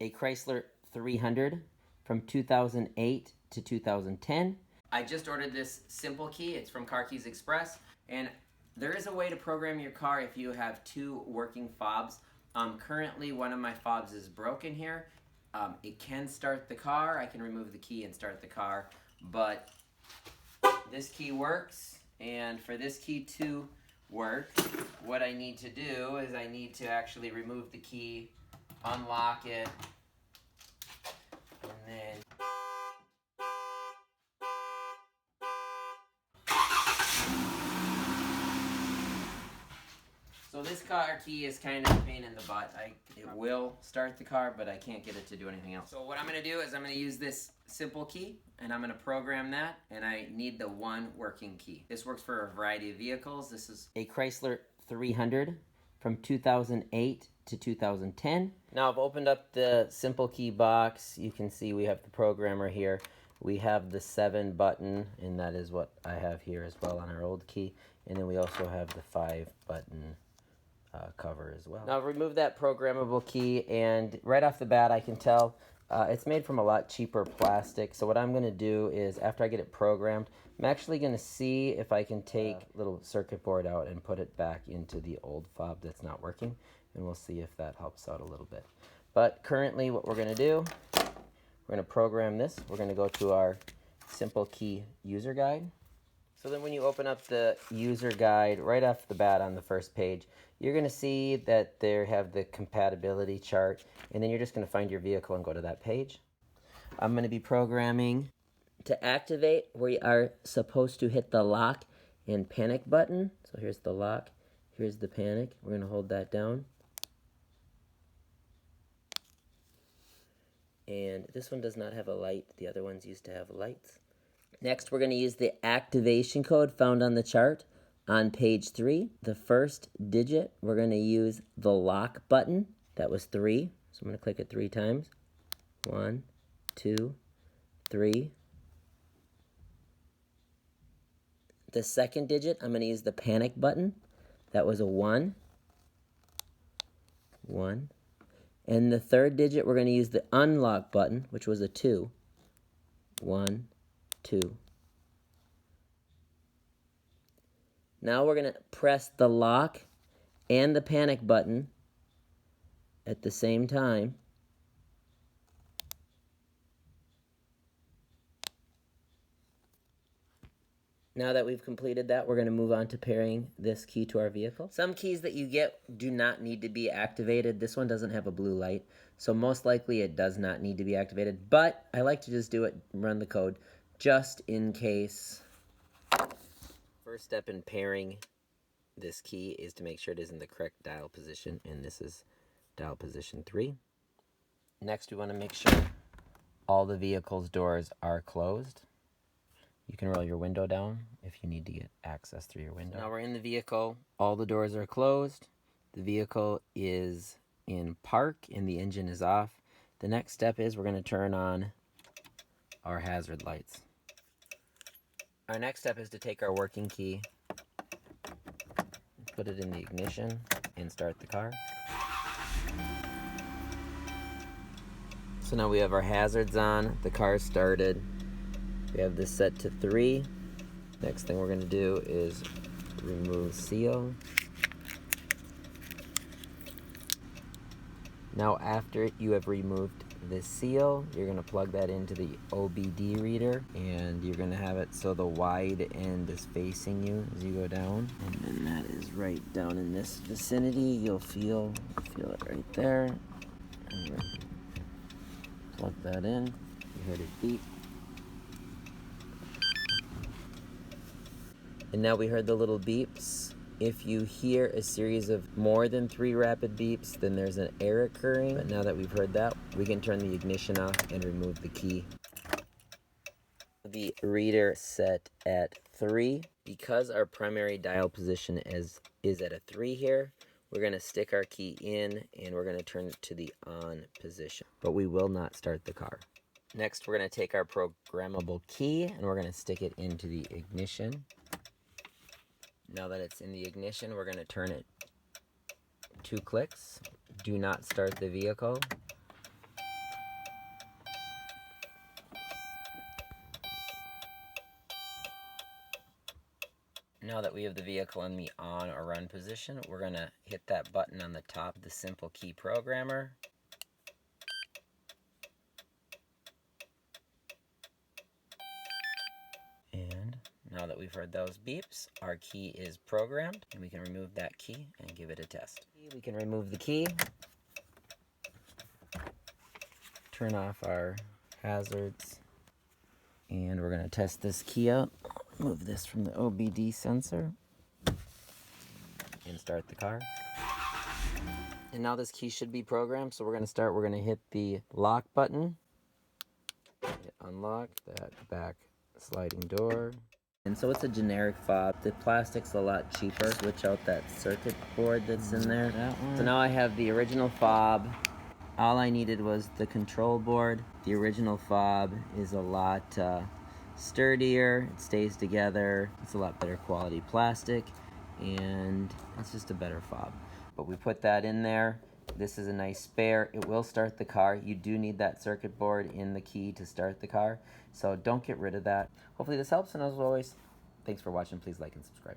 a Chrysler 300 from 2008 to 2010. I just ordered this simple key. It's from Car Keys Express, and there is a way to program your car if you have two working fobs. Currently, one of my fobs is broken here. It can start the car. I can remove the key and start the car, but this key works, and for this key to work, what I need to do is I need to actually remove the key, unlock it, and then so this car key is kind of a pain in the butt. It will start the car, but I can't get it to do anything else. So what I'm going to do is I'm going to use this simple key, and I'm going to program that, and I need the one working key. This works for a variety of vehicles. This is a Chrysler 300 from 2008 to 2010. Now I've opened up the simple key box. You can see we have the programmer here. We have the 7 button, and that is what I have here as well on our old key. And then we also have the 5 button cover as well. Now remove that programmable key, and right off the bat I can tell it's made from a lot cheaper plastic. So what I'm going to do is, after I get it programmed, I'm actually going to see if I can take a little circuit board out and put it back into the old fob that's not working, and we'll see if that helps out a little bit. But currently what we're going to do, we're going to program this. We're going to go to our simple key user guide. So then when you open up the user guide, right off the bat on the first page, you're going to see that they have the compatibility chart, and then you're just going to find your vehicle and go to that page. I'm going to be programming to activate. We are supposed to hit the lock and panic button. So here's the lock, here's the panic. We're going to hold that down. And this one does not have a light. The other ones used to have lights. Next, we're going to use the activation code found on the chart on page 3. The first digit, we're going to use the lock button. That was 3. So I'm going to click it 3 times. 1, 2, 3. The second digit, I'm going to use the panic button. That was a 1. 1. And the third digit, we're going to use the unlock button, which was a 2. 1, 2. Now we're going to press the lock and the panic button at the same time. Now that we've completed that, we're going to move on to pairing this key to our vehicle. Some keys that you get do not need to be activated. This one doesn't have a blue light, so most likely it does not need to be activated, but I like to just do it, run the code, just in case. First step in pairing this key is to make sure it is in the correct dial position, and this is dial position 3. Next, we want to make sure all the vehicle's doors are closed. You can roll your window down if you need to get access through your window. Now we're in the vehicle. All the doors are closed. The vehicle is in park and the engine is off. The next step is we're going to turn on our hazard lights. Our next step is to take our working key, put it in the ignition, and start the car. So now we have our hazards on, the car started. We have this set to 3. Next thing we're going to do is remove seal. Now after you have removed the seal, you're going to plug that into the OBD reader, and you're going to have it so the wide end is facing you as you go down, and then that is right down in this vicinity. You'll feel it right there. And plug that in. You heard it beep. And now we heard the little beeps. If you hear a series of more than 3 rapid beeps, then there's an error occurring. But now that we've heard that, we can turn the ignition off and remove the key. The reader set at 3. Because our primary dial position is at a 3 here, we're going to stick our key in and we're going to turn it to the on position. But we will not start the car. Next, we're going to take our programmable key and we're going to stick it into the ignition. Now that it's in the ignition, we're going to turn it 2 clicks. Do not start the vehicle. Now that we have the vehicle in the on or run position, we're going to hit that button on the top of the simple key programmer. And now that we've heard those beeps, our key is programmed, and we can remove that key and give it a test. We can remove the key, turn off our hazards, and we're going to test this key out. Move this from the OBD sensor and start the car. And now this key should be programmed, so we're going to hit the lock button, unlock that back sliding door. And so it's a generic fob. The plastic's a lot cheaper. Switch out that circuit board that's in there. So now I have the original fob. All I needed was the control board. The original fob is a lot sturdier. It stays together. It's a lot better quality plastic, and it's just a better fob. But we put that in there. This is a nice spare. It will start the car. You do need that circuit board in the key to start the car, so don't get rid of that. Hopefully this helps, and as always, thanks for watching. Please like and subscribe.